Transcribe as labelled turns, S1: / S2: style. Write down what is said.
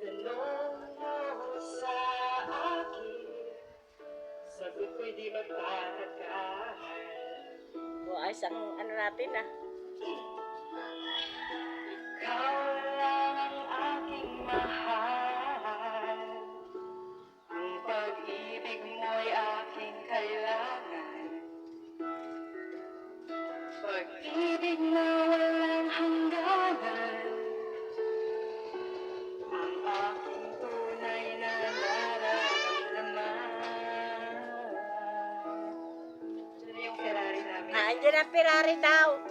S1: Tanong mo sa akin, sagot ko'y di magtatakahan.
S2: O, ayos ang ano natin ah.
S1: Ikaw lang ang aking mahal. Ang pag-ibig mo'y aking kailangan. Pag-ibig na walang hangganan. Ang aking tunay na nararamdaman. Diyan yung Ferrari namin.
S2: Andiyan ang Ferrari daw.